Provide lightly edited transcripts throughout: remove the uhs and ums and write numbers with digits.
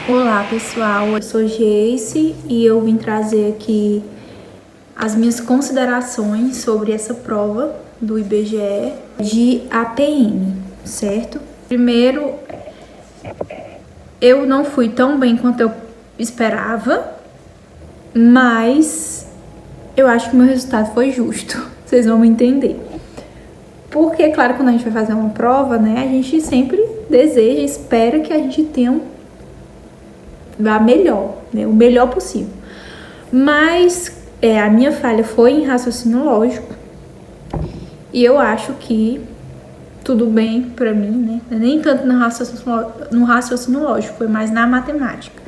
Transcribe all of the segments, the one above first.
Olá pessoal, eu sou Geice e eu vim trazer aqui as minhas considerações sobre essa prova do IBGE de ATM, certo? Primeiro, eu não fui tão bem quanto eu esperava, mas eu acho que o meu resultado foi justo, vocês vão me entender. Porque, claro, quando a gente vai fazer uma prova, né, a gente sempre deseja, espera que a gente tenha a melhor, né, o melhor possível. Mas a minha falha foi em raciocínio lógico e eu acho que tudo bem pra mim, né? Nem tanto no raciocínio lógico, foi mais na matemática.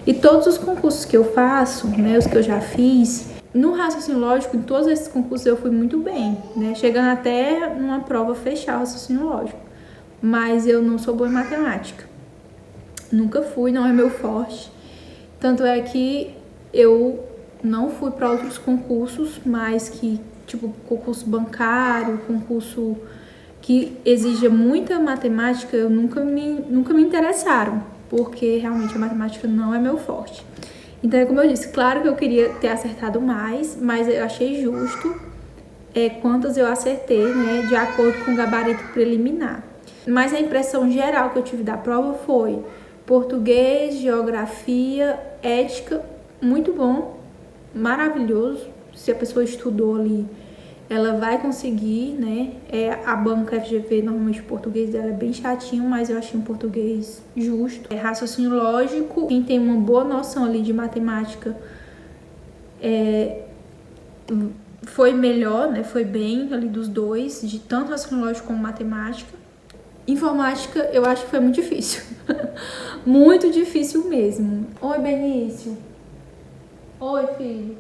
E todos os concursos que eu faço, né, os que eu já fiz, no raciocínio lógico, em todos esses concursos eu fui muito bem, né? Chegando até numa prova fechar o raciocínio lógico. Mas eu não sou boa em matemática. Nunca fui, não é meu forte. Tanto é que eu não fui para outros concursos, mas que, tipo, concurso bancário, concurso que exija muita matemática, eu nunca me interessaram, porque realmente a matemática não é meu forte. Então, como eu disse, claro que eu queria ter acertado mais, mas eu achei justo quantas eu acertei, né, de acordo com o gabarito preliminar. Mas a impressão geral que eu tive da prova foi português, geografia, ética, muito bom, maravilhoso. Se a pessoa estudou ali, ela vai conseguir, né? A banca FGV, normalmente o português dela é bem chatinho, mas eu achei um português justo. Raciocínio lógico, quem tem uma boa noção ali de matemática foi melhor, né? Foi bem ali dos dois, de tanto raciocínio lógico como matemática. Informática, eu acho que foi muito difícil. Muito difícil mesmo. Oi, Benício. Oi, filho.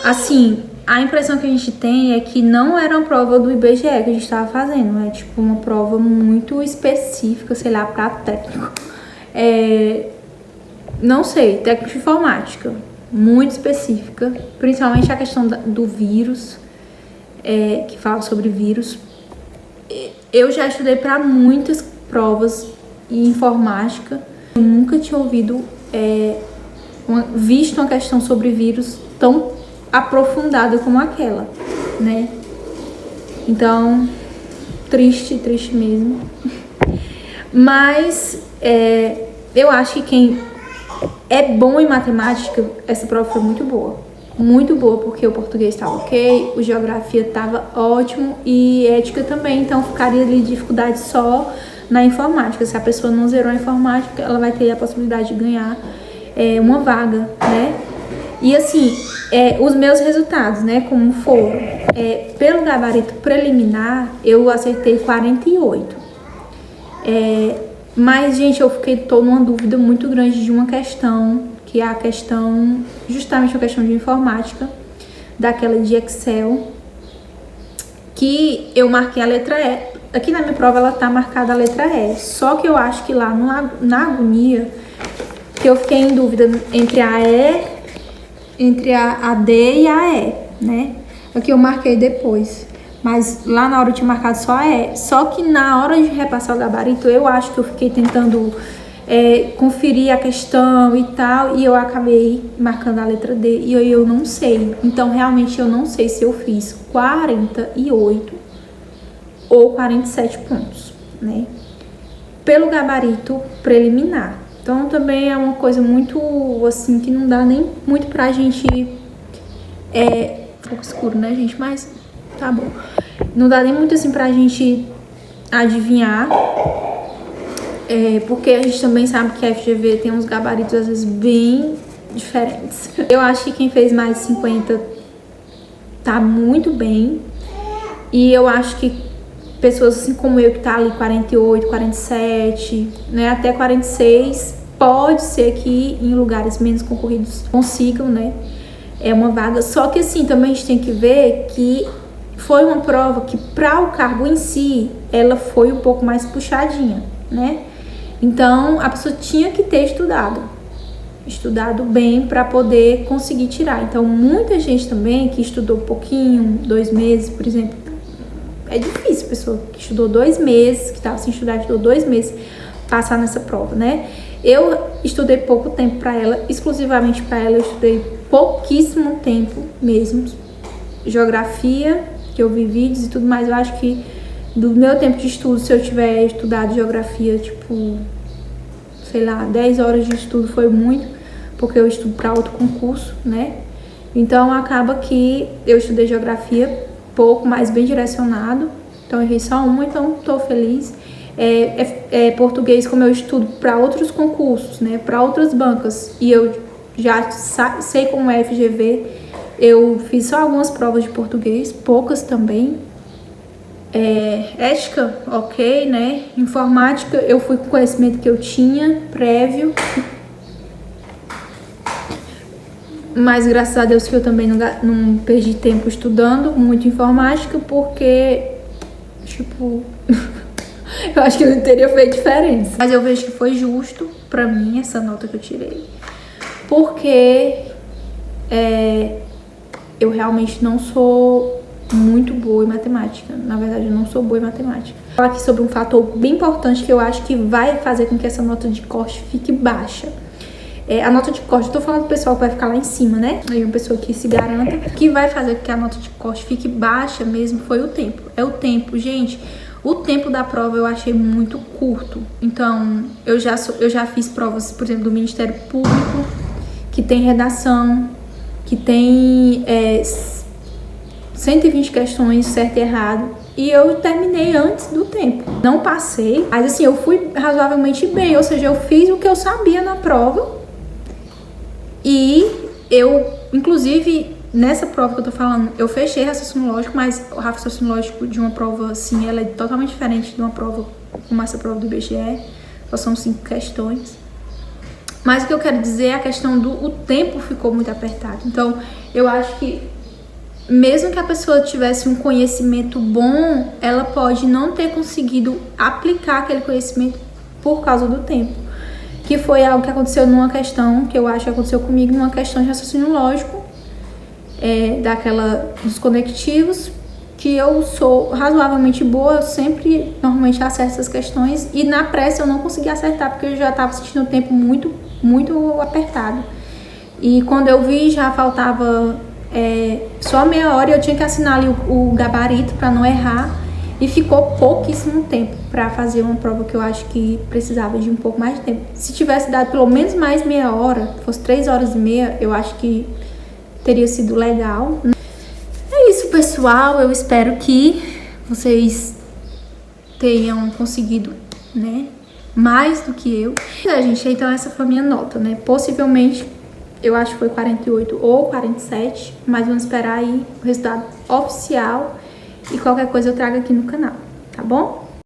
Assim, a impressão que a gente tem é que não era uma prova do IBGE que a gente estava fazendo. É tipo uma prova muito específica, sei lá, para técnico. Não sei, técnico de informática. Muito específica. Principalmente a questão do vírus, que fala sobre vírus. Eu já estudei para muitas provas em informática. Eu nunca tinha visto uma questão sobre vírus tão aprofundada como aquela, né? Então, triste mesmo. Mas eu acho que quem é bom em matemática, essa prova foi muito boa. Muito boa, porque o português estava ok, o geografia estava ótimo e ética também, então ficaria ali dificuldade só na informática. Se a pessoa não zerou a informática, ela vai ter a possibilidade de ganhar uma vaga, né? E assim, os meus resultados, né, como foram? Pelo gabarito preliminar, eu acertei 48. Mas, gente, tô numa dúvida muito grande de uma questão, que é a questão, justamente a questão de informática, daquela de Excel, que eu marquei a letra E. Aqui na minha prova ela tá marcada a letra E, só que eu acho que lá na agonia, que eu fiquei em dúvida entre a D e a E, né? Aqui eu marquei depois, mas lá na hora eu tinha marcado só a E. Só que na hora de repassar o gabarito, eu acho que eu fiquei tentando conferir a questão e tal, e eu acabei marcando a letra D, e eu não sei. Então, realmente, eu não sei se eu fiz 48 ou 47 pontos, né? Pelo gabarito preliminar. Então, também é uma coisa muito, assim, que não dá nem muito pra gente... um pouco escuro, né, gente? Mas tá bom. Não dá nem muito, assim, pra gente adivinhar. Porque a gente também sabe que a FGV tem uns gabaritos, às vezes, bem diferentes. Eu acho que quem fez mais de 50 tá muito bem. E eu acho que pessoas assim como eu, que tá ali 48, 47, né, até 46, pode ser que em lugares menos concorridos consigam, né, uma vaga. Só que assim, também a gente tem que ver que foi uma prova que, para o cargo em si, ela foi um pouco mais puxadinha, né? Então, a pessoa tinha que ter estudado bem para poder conseguir tirar. Então, muita gente também que estudou um pouquinho, 2 meses, por exemplo, é difícil a pessoa que estudou 2 meses, que estava sem estudar, estudou 2 meses, passar nessa prova, né? Eu estudei pouco tempo para ela, exclusivamente para ela, eu estudei pouquíssimo tempo mesmo. Geografia, que eu vi vídeos e tudo mais, eu acho que do meu tempo de estudo, se eu tiver estudado geografia, tipo, sei lá, 10 horas de estudo foi muito, porque eu estudo para outro concurso, né? Então acaba que eu estudei geografia pouco, mas bem direcionado. Então eu errei só uma, então tô feliz. Português, como eu estudo para outros concursos, né? Para outras bancas, e eu já sei como é FGV, eu fiz só algumas provas de português, poucas também. Ética, ok, né? Informática, eu fui com o conhecimento que eu tinha, prévio. Mas graças a Deus que eu também não perdi tempo estudando muito informática, porque, tipo, eu acho que eu não teria feito diferença. Mas eu vejo que foi justo pra mim essa nota que eu tirei. Porque eu realmente não sou muito boa em matemática. Na verdade, eu não sou boa em matemática. Vou falar aqui sobre um fator bem importante que eu acho que vai fazer com que essa nota de corte fique baixa. A nota de corte, eu tô falando pro pessoal que vai ficar lá em cima, né? Aí uma pessoa que se garanta. O que vai fazer com que a nota de corte fique baixa mesmo foi o tempo. É o tempo, gente. O tempo da prova eu achei muito curto. Então, eu já fiz provas, por exemplo, do Ministério Público, que tem redação, que tem 120 questões, certo e errado. E eu terminei antes do tempo. Não passei, mas assim, eu fui razoavelmente bem. Ou seja, eu fiz o que eu sabia na prova. E eu, inclusive, nessa prova que eu tô falando, eu fechei raciocínio lógico, mas o raciocínio lógico de uma prova assim, ela é totalmente diferente de uma prova como essa prova do IBGE. Só são 5 questões. Mas o que eu quero dizer é a questão o tempo ficou muito apertado. Então, eu acho que mesmo que a pessoa tivesse um conhecimento bom, ela pode não ter conseguido aplicar aquele conhecimento por causa do tempo. Que foi algo que aconteceu numa questão, que eu acho que aconteceu comigo, numa questão de raciocínio lógico, dos conectivos, que eu sou razoavelmente boa, eu sempre, normalmente, acerto essas questões, e na pressa eu não consegui acertar, porque eu já estava sentindo o tempo muito, muito apertado. E quando eu vi, já faltava só meia hora e eu tinha que assinar ali o gabarito para não errar, e ficou pouquíssimo tempo para fazer uma prova que eu acho que precisava de um pouco mais de tempo. Se tivesse dado pelo menos mais meia hora, fosse 3 horas e meia, eu acho que teria sido legal. É isso, pessoal. Eu espero que vocês tenham conseguido, né, mais do que eu. Gente, então essa foi a minha nota, né? Possivelmente, eu acho que foi 48 ou 47, mas vamos esperar aí o resultado oficial. E qualquer coisa eu trago aqui no canal, tá bom?